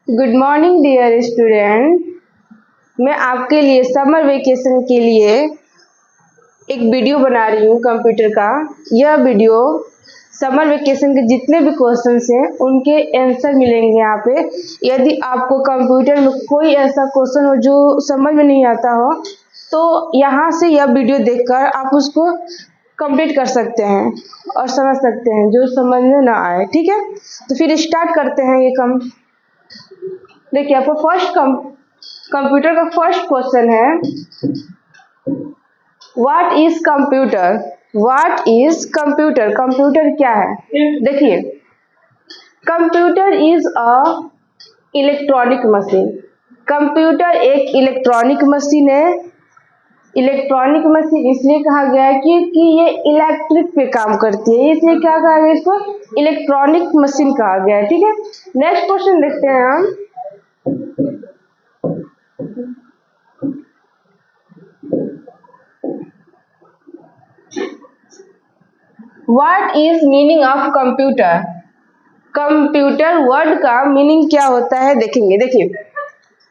Good morning dear student. मैं आपके लिए समर वेकेशन के लिए एक वीडियो बना रही हूँ कंप्यूटर का। यह वीडियो समर वेकेशन के जितने भी क्वेश्चंस हैं उनके आंसर मिलेंगे यहाँ पे। यदि आपको कंप्यूटर में कोई ऐसा क्वेश्चन हो जो समझ में नहीं आता हो तो यहाँ से यह वीडियो देखकर आप उसको कंप्लीट कर सकते हैं और समझ सकते हैं जो समझ में ना आए। ठीक है, तो फिर स्टार्ट करते हैं। देखिए, आपको कंप्यूटर का फर्स्ट क्वेश्चन है, what is computer. What is computer, computer क्या है। देखिए, computer is a electronic machine. Computer एक इलेक्ट्रॉनिक मशीन है। इलेक्ट्रॉनिक मशीन इसलिए कहा गया है क्योंकि ये इलेक्ट्रिक पे काम करती है, इसलिए क्या कहा गया, इसको इलेक्ट्रॉनिक मशीन कहा गया है। ठीक है, नेक्स्ट क्वेश्चन देखते हैं हम। What is meaning of computer. Computer word का मीनिंग क्या होता है देखेंगे। देखिए,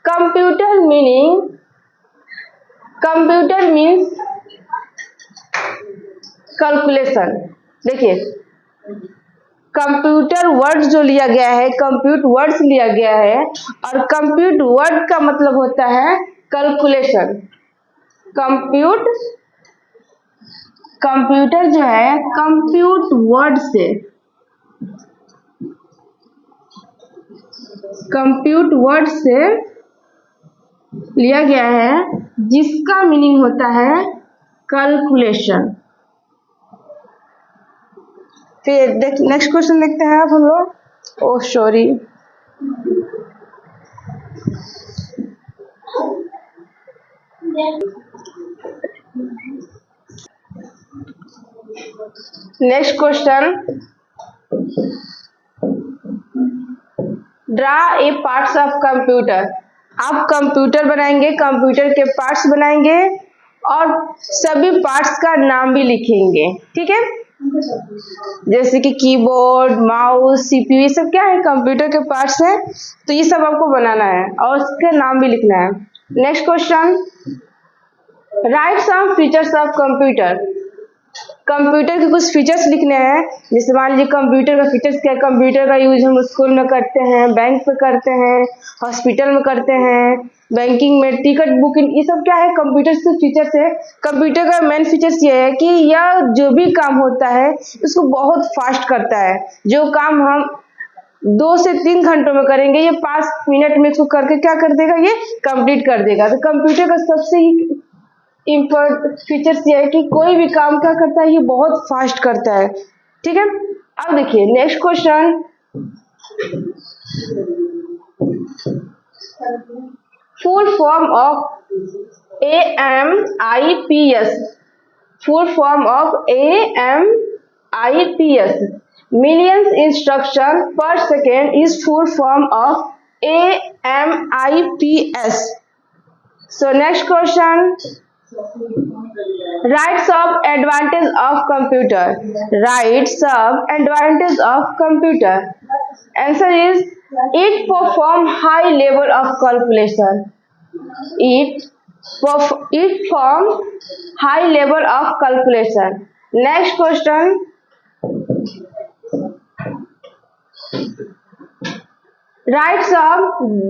कंप्यूटर मीन्स कैलकुलेशन। देखिए, कंप्यूटर वर्ड जो लिया गया है, कंप्यूट वर्ड्स लिया गया है और कंप्यूट वर्ड का मतलब होता है कैलकुलेशन। कंप्यूटर जो है कंप्यूट वर्ड से लिया गया है जिसका मीनिंग होता है कैलकुलेशन। फिर नेक्स्ट क्वेश्चन देखते हैं आप हम लोग। Oh sorry, next question, draw a parts of computer. आप कंप्यूटर बनाएंगे, कंप्यूटर के पार्ट्स बनाएंगे और सभी पार्ट्स का नाम भी लिखेंगे। ठीक है, जैसे कि कीबोर्ड, माउस, सीपीयू, ये सब क्या है, कंप्यूटर के पार्ट्स हैं। तो ये सब आपको बनाना है और उसके नाम भी लिखना है। Next question, write some features of computer. Computer के कुछ फीचर्स लिखने हैं। जैसे मान लीजिए कंप्यूटर का फीचर्स क्या है। कंप्यूटर का यूज हम स्कूल में करते हैं, बैंक में करते हैं, हॉस्पिटल में करते हैं, बैंकिंग में, टिकट बुकिंग, ये सब क्या है, कंप्यूटर के फीचर्स है। कंप्यूटर का मेन फीचर्स ये है कि यह जो भी काम होता है उसको बहुत फास्ट करता है। जो काम हम 2 से 3 घंटों में करेंगे ये 5 मिनट में इसको करके क्या कर देगा, ये कंप्लीट कर देगा। तो कंप्यूटर का सबसे इम्पोर्टेंट फीचर्स ये है कि कोई भी काम क्या करता है, ये बहुत फास्ट करता है। ठीक है, अब देखिए next question, full form of AMIPS। Full form of AMIPS, millions instruction per second is full form of AMIPS। So next question, write some advantage of computer. Write some advantage of computer. Answer is, it perform high level of calculation. It perform high level of calculation. Next question, write some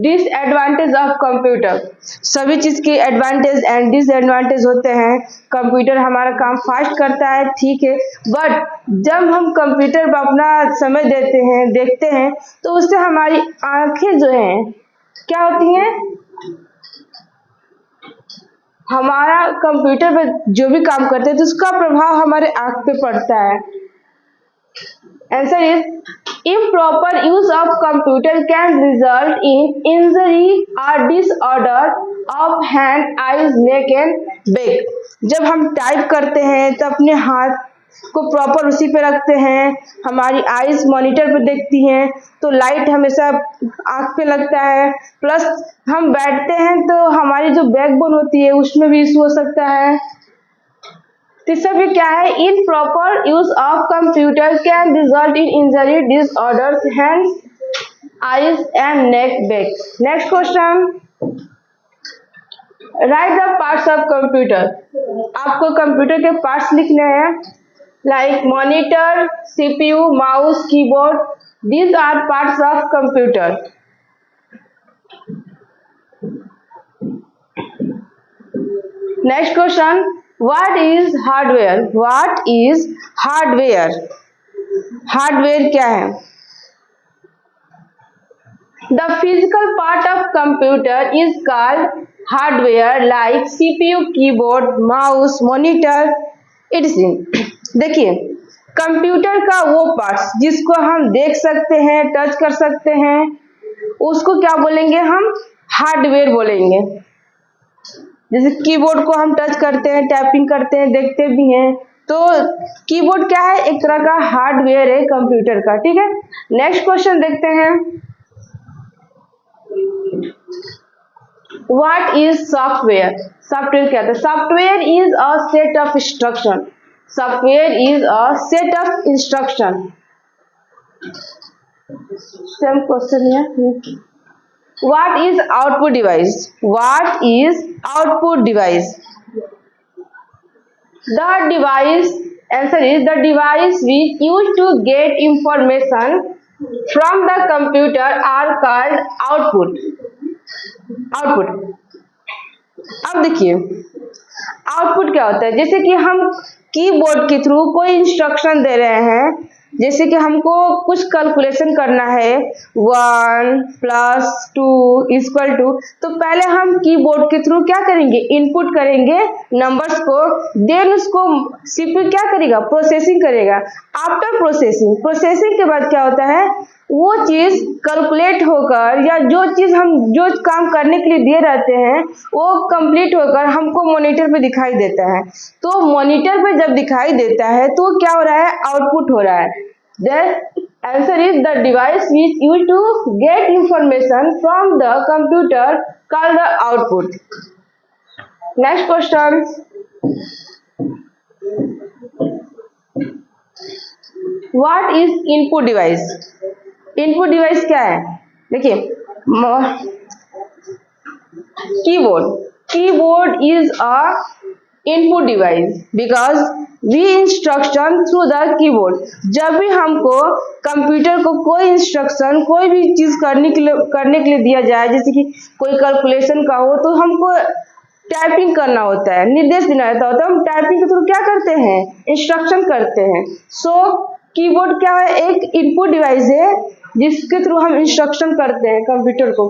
disadvantage of computer. सभी चीज के advantage and disadvantage होते हैं। Computer हमारा काम fast करता है, ठीक है, बट जब हम कंप्यूटर पर अपना समय देते हैं, देखते हैं, तो उससे हमारी आंखें जो हैं क्या होती हैं, हमारा कंप्यूटर पर जो भी काम करते हैं तो उसका प्रभाव हमारे आंख पे पड़ता है। Answer is, improper use of computer can result in injury or disorder of hand, eyes, neck and back. जब हम टाइप करते हैं तो अपने हाथ को प्रॉपर उसी पे रखते हैं, हमारी आईज मॉनिटर पे देखती हैं तो लाइट हमेशा आँख पे लगता है, प्लस हम बैठते हैं तो हमारी जो बैकबोन होती है उसमें भी इशू हो सकता है। तीसरा भी क्या है, improper use of computer can result in injury, disorder, hands, eyes and neck back. Next question. Write the parts of computer. आपको कंप्यूटर के पार्ट्स लिखने हैं, like monitor, CPU, mouse, keyboard. These are parts of computer. Next question. What is hardware? What is hardware? Hardware क्या है? The physical part of computer is called hardware, like CPU, keyboard, mouse, monitor, etc. देखिए, computer का वो parts जिसको हम देख सकते हैं, टच कर सकते हैं, उसको क्या बोलेंगे? हम हार्डवेयर बोलेंगे। जैसे कीबोर्ड को हम टच करते हैं, टाइपिंग करते हैं, देखते भी हैं, तो कीबोर्ड क्या है? एक तरह का हार्डवेयर है कंप्यूटर का। ठीक है, नेक्स्ट क्वेश्चन देखते हैं। What is software? सॉफ्टवेयर क्या है? Software is a set of instruction. Software is a set of instruction. Same question है। What is output device? What is output device? The device, answer is the device we use to get information from the computer are called output. Output. अब देखिए, output क्या होता है? जैसे कि हम keyboard के थ्रू कोई इंस्ट्रक्शन दे रहे हैं, जैसे कि हमको कुछ कैलकुलेशन करना है, 1 + 2 = 2, तो पहले हम कीबोर्ड के थ्रू क्या करेंगे? इनपुट करेंगे नंबर्स को, देन उसको सीपीयू क्या करेगा? प्रोसेसिंग करेगा। आफ्टर प्रोसेसिंग के बाद क्या होता है? वो चीज कैलकुलेट होकर, या जो चीज हम जो काम करने के लिए दिए रहते हैं वो कंप्लीट होकर हमको मॉनिटर पे दिखाई देता है। तो मॉनिटर पे जब दिखाई देता है तो क्या हो रहा है? आउटपुट हो रहा है। The answer is the device which used to get information from the computer called the output. Next question. What is input device? Input device क्या है? देखिए, keyboard is a input device because we instruction through the keyboard. जब भी हमको computer को कोई instruction, कोई भी चीज करने के लिए दिया जाए, जैसे कि कोई कैलकुलेशन का हो, तो हमको टाइपिंग करना होता है, निर्देश देना होता है, तो हम टाइपिंग के थ्रू क्या करते हैं? इंस्ट्रक्शन करते हैं। सो कीबोर्ड क्या है? एक इनपुट डिवाइस है जिसके थ्रू हम इंस्ट्रक्शन करते हैं कंप्यूटर को।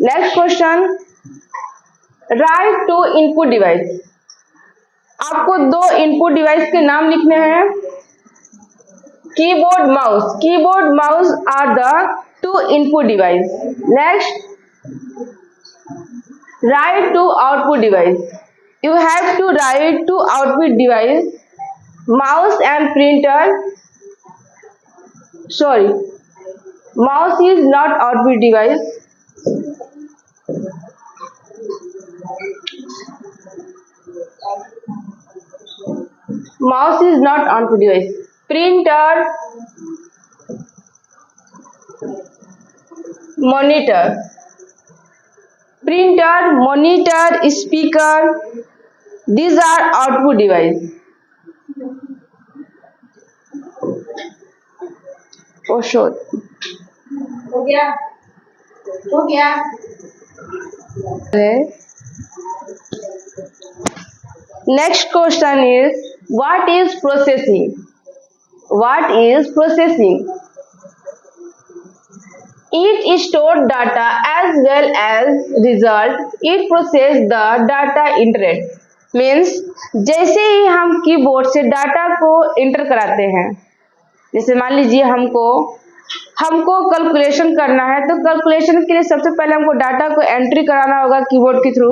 Next question, write 2 input device. आपको 2 इनपुट डिवाइस के नाम लिखने हैं। Keyboard, mouse are the 2 input device. Next, write 2 output device. You have to write 2 output device, mouse and printer. Sorry, mouse is not output device. Mouse is not output device. Printer, monitor. Printer, monitor, speaker. These are output device. Oh, sure. हो गया। Next question is, what is processing? What is processing? It stores data as well as result. It processes the data entered. Means जैसे ही हम keyboard से data को enter कराते हैं, जैसे मान लीजिए हमको कैलकुलेशन करना है, तो कैलकुलेशन के लिए सबसे पहले हमको डाटा को एंट्री कराना होगा कीबोर्ड के थ्रू।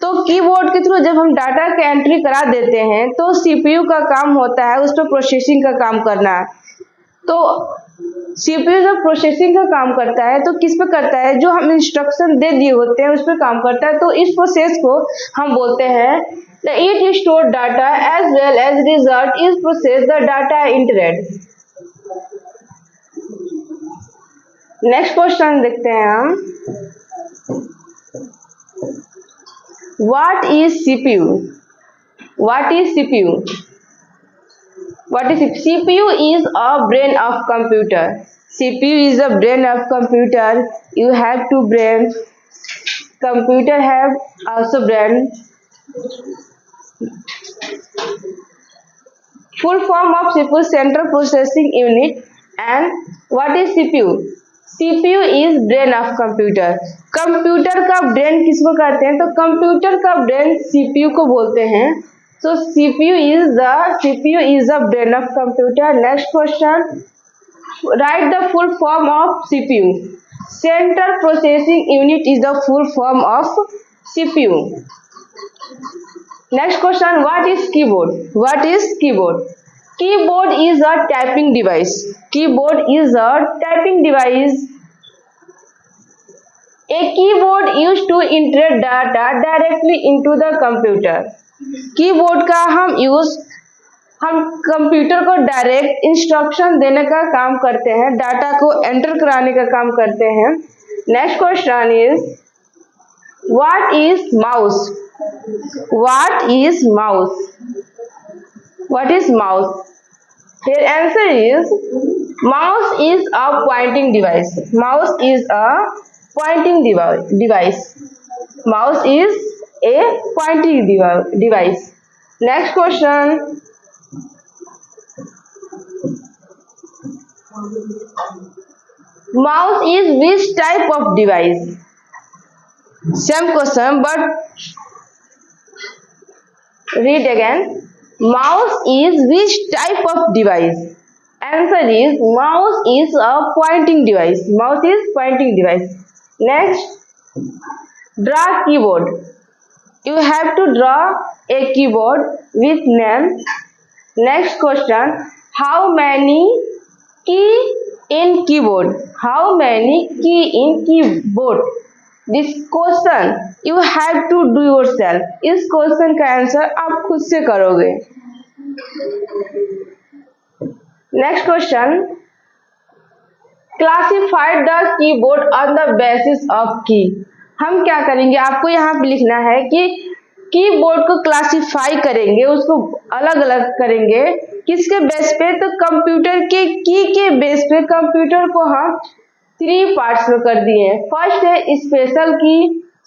तो कीबोर्ड के थ्रू जब हम डाटा के एंट्री करा देते हैं तो सीपीयू का काम होता है उस पर प्रोसेसिंग का काम करना। तो सीपीयू जब प्रोसेसिंग का काम करता है तो किस पे करता है? जो हम इंस्ट्रक्शन दे दिए होते हैं उस पर काम करता है। तो इस प्रोसेस को हम बोलते हैं it store data as well as result is process the data entered. Next question देखते हैं हम। What is CPU? What is CPU? What is it? CPU is a brain of computer. CPU is a brain of computer. You have two brains. Computer have also brain. Full form of CPU, Central Processing Unit. And what is CPU? CPU is brain of computer. Computer का brain किसको कहते हैं? तो computer का brain CPU को बोलते हैं. So CPU is the brain of computer. Next question. Write the full form of CPU. Central Processing Unit is the full form of CPU. Next question. What is keyboard? What is keyboard? Keyboard is a typing device. Keyboard is a typing device. A keyboard used to enter data directly into the computer. Keyboard का हम computer को direct instruction देने का काम करते हैं, data को enter कराने का काम करते हैं. Next question is what is mouse? What is mouse? What is mouse? Here answer is mouse is a pointing device. Mouse is a pointing device. Mouse is a pointing device. Next question. Mouse is which type of device? Same question, but read again. Mouse is which type of device? Answer is mouse is a pointing device. Mouse is pointing device. Next, draw keyboard. You have to draw a keyboard with name. Next question. How many key in keyboard? How many key in keyboard? This question you have to do yourself. इस question का answer आप खुद से करोगे. Next question. Classified the keyboard on the basis of की. हम क्या करेंगे, आपको यहाँ पे लिखना है कि कीबोर्ड को क्लासिफाई करेंगे, उसको अलग अलग करेंगे. किसके बेस पे? तो कंप्यूटर के की के बेस पे कंप्यूटर को हम 3 पार्ट्स में कर दिए हैं. फर्स्ट है स्पेशल की,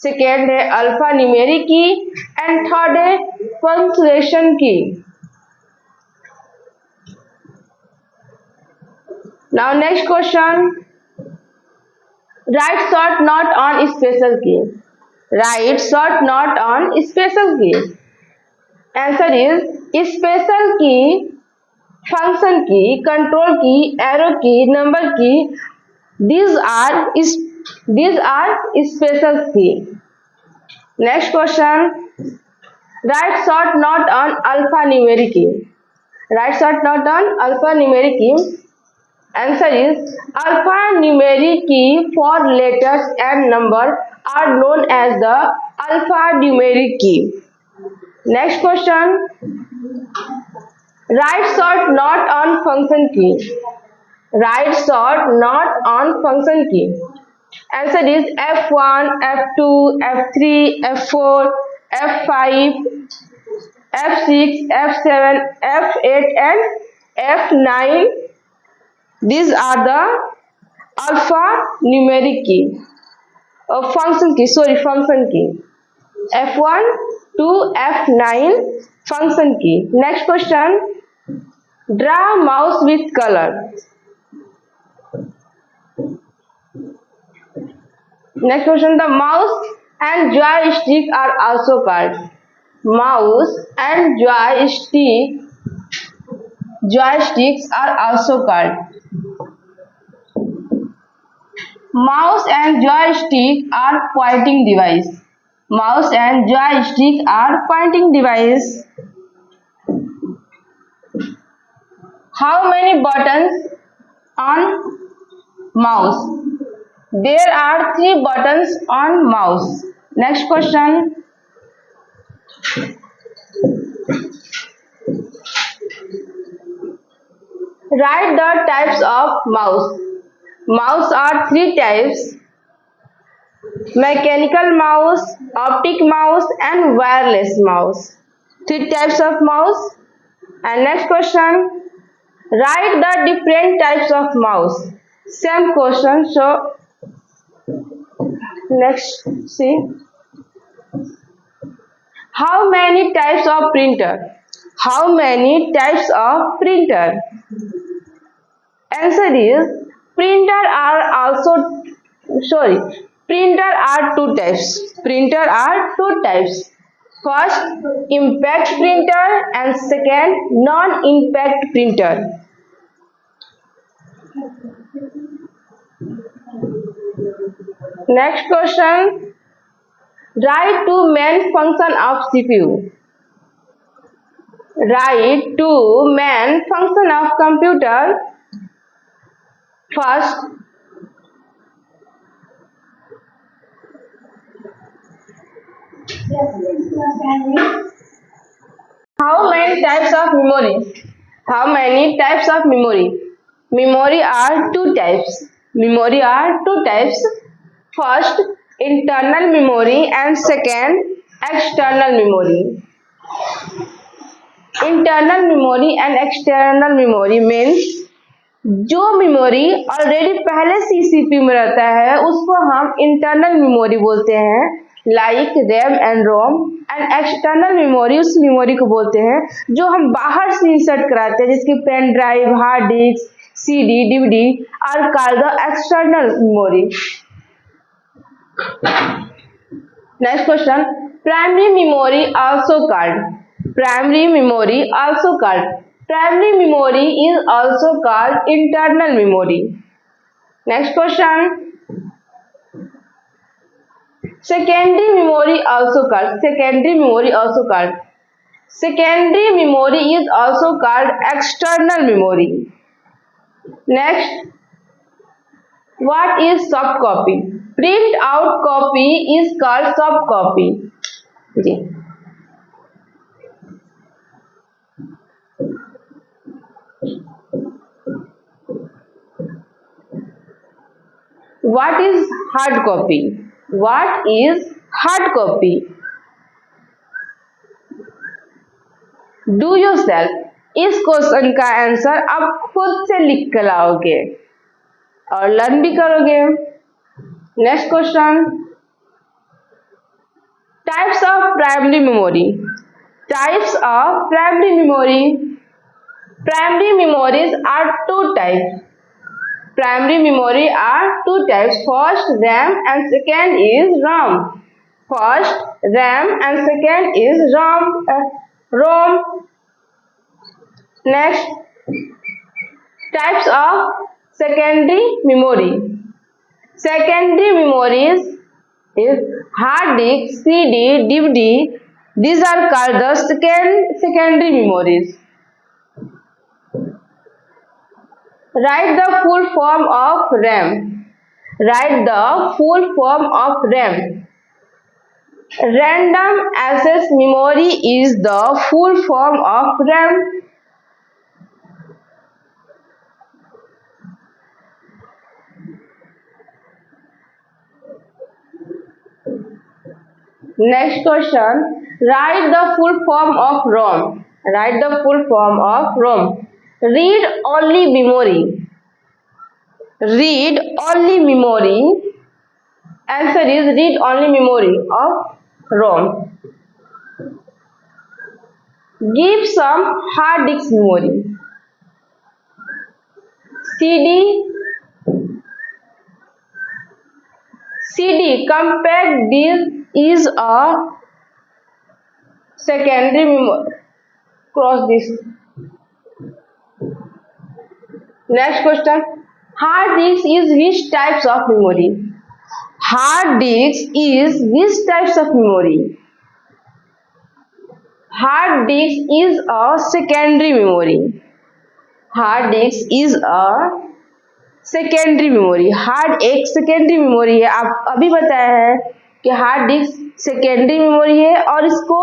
सेकेंड है alphanumeric key, and third है punctuation key. Now next question. Write short note on special key. Write short note on special key. Answer is special key, function key, control key, arrow key, number key. These are special key. Next question. Write short note on alphanumeric key. Write short note on alphanumeric key. Answer is alphanumeric key for letters and number are known as the alphanumeric key. Next question. Write short note on function key. Write short note on function key. Answer is F1, F2, F3, F4, F5, F6, F7, F8 and F9. These are the alphanumeric key. Function key. F1 to F9 function key. Next question. Draw mouse with color. Next question. The mouse and joystick are also called. Mouse and joysticks are also called. Mouse and joystick are pointing device. Mouse and joystick are pointing device. How many buttons on mouse? There are 3 buttons on mouse. Next question. Write the types of mouse. Mouse are three types: mechanical mouse, optic mouse, and wireless mouse. Three types of mouse. And next question, write the different types of mouse. Same question. So next, see. How many types of printer? How many types of printer? Answer is printer are two types. Printer are two types. First, impact printer, and second, non-impact printer. Next question, write two main function of CPU. Write two main function of computer. First, how many types of memory? How many types of memory? Memory are two types. Memory are two types. First, internal memory, and second, external memory. Internal memory and external memory means जो memory already पहले से CPU में रहता है उसको हम internal memory बोलते हैं, like RAM and ROM. And external memory उस मेमोरी को बोलते हैं जो हम बाहर से इंसर्ट कराते हैं, जिसकी pen drive, hard disk, CD, DVD are called the external memory. Next question, primary memory also called. Primary memory also called. Primary memory is also called internal memory. Next question. Secondary memory also called. Secondary memory also called. Secondary memory is also called external memory. Next. What is soft copy? Print out copy is called soft copy. जी. What is hard copy? What is hard copy? Do yourself. इस question का answer आप खुद से लिख कर लाओगे और लर्न भी करोगे। Next question, types of primary memory. Types of primary memory. Primary memories are two types. Primary memory are two types. First, RAM, and second is ROM. First, RAM, and second is ROM. Next, types of secondary memory. Secondary memories is hard disk, CD, DVD. These are called the secondary memories. Write the full form of RAM. Write the full form of RAM. Random access memory is the full form of RAM. Next question. Write the full form of ROM. Write the full form of ROM. Read only memory. Read only memory. Answer is read only memory of ROM. Give some hard disk memory. CD compact disk is a secondary memory. Cross this. Next question. Hard disk is which types of memory? Hard disk is which types of memory? Hard disk is a secondary memory. Hard disk is a secondary memory. Hard एक secondary memory है। आप अभी बताया है कि hard disk secondary memory है और इसको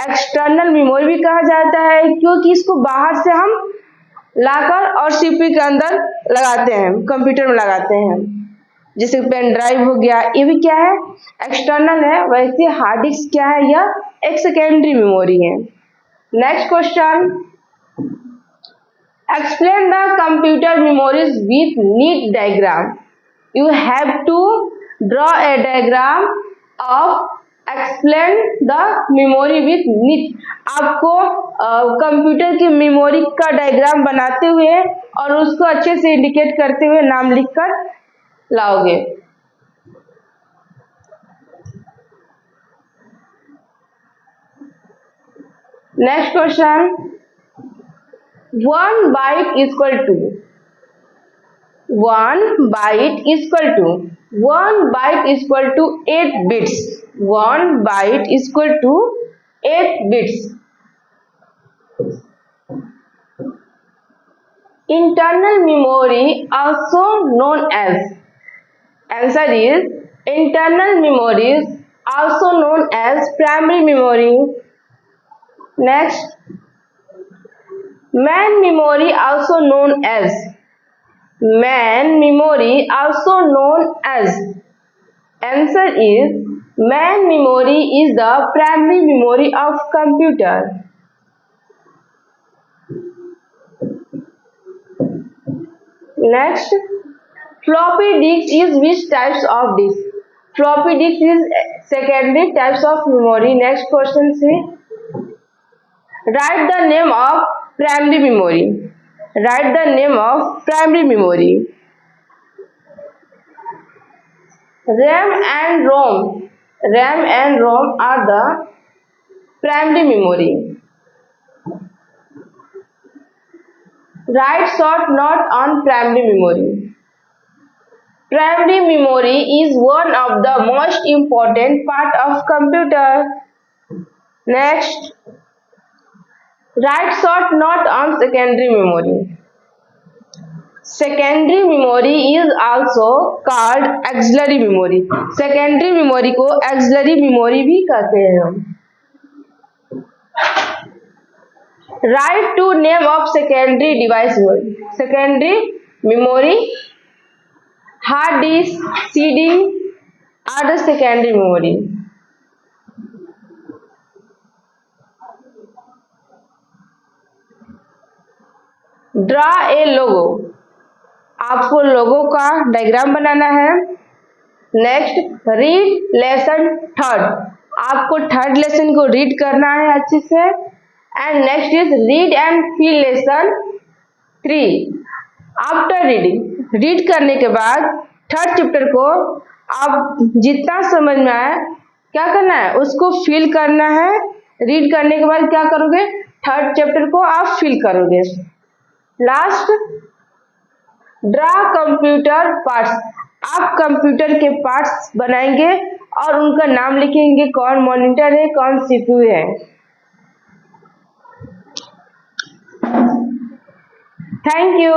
एक्सटर्नल मेमोरी भी कहा जाता है क्योंकि इसको बाहर से हम लाकर और सीपीयू के अंदर लगाते हैं, कंप्यूटर में लगाते हैं। जैसे पेन ड्राइव हो गया, ये भी क्या है, एक्सटर्नल है। वैसे हार्ड डिस्क क्या है, यह एक सेकेंडरी मेमोरी है। Next question, explain the computer memories with neat diagram. You have to draw a diagram of explain the memory with neat. आपको कंप्यूटर की मेमोरी का डायग्राम बनाते हुए और उसको अच्छे से इंडिकेट करते हुए नाम लिखकर लाओगे। Next question, 1 byte equal to 1 byte equal to 1 byte equal to 8 bits. 1 byte equal to 8 bits. Internal memory also known as, answer is internal memory is also known as primary memory. Next, main memory also known as, main memory also known as, answer is main memory is the primary memory of computer. Next, floppy disk is which types of disk? Floppy disk is secondary types of memory. Next question is, write the name of primary memory. Write the name of primary memory. RAM and ROM. RAM and ROM are the primary memory. Write short note on primary memory. Primary memory is one of the most important part of computer. Next, write short note on secondary memory. Secondary memory is also called auxiliary memory. Secondary memory को auxiliary memory भी कहते हैं हम। Write two name of secondary device. Secondary memory, hard disk, CD are the secondary memory. Draw a logo. आपको लोगो का diagram बनाना है। Next, read lesson third. आपको third lesson को रीड करना है अच्छे से। And next is read and feel lesson 3। After reading, read करने के बाद थर्ड चैप्टर को आप जितना समझ में आए क्या करना है, उसको फील करना है। रीड करने के बाद क्या करोगे, थर्ड चैप्टर को आप फील करोगे। Last, draw computer parts. आप कंप्यूटर के पार्ट्स बनाएंगे और उनका नाम लिखेंगे, कौन मॉनिटर है, कौन सीपीयू है। Thank you.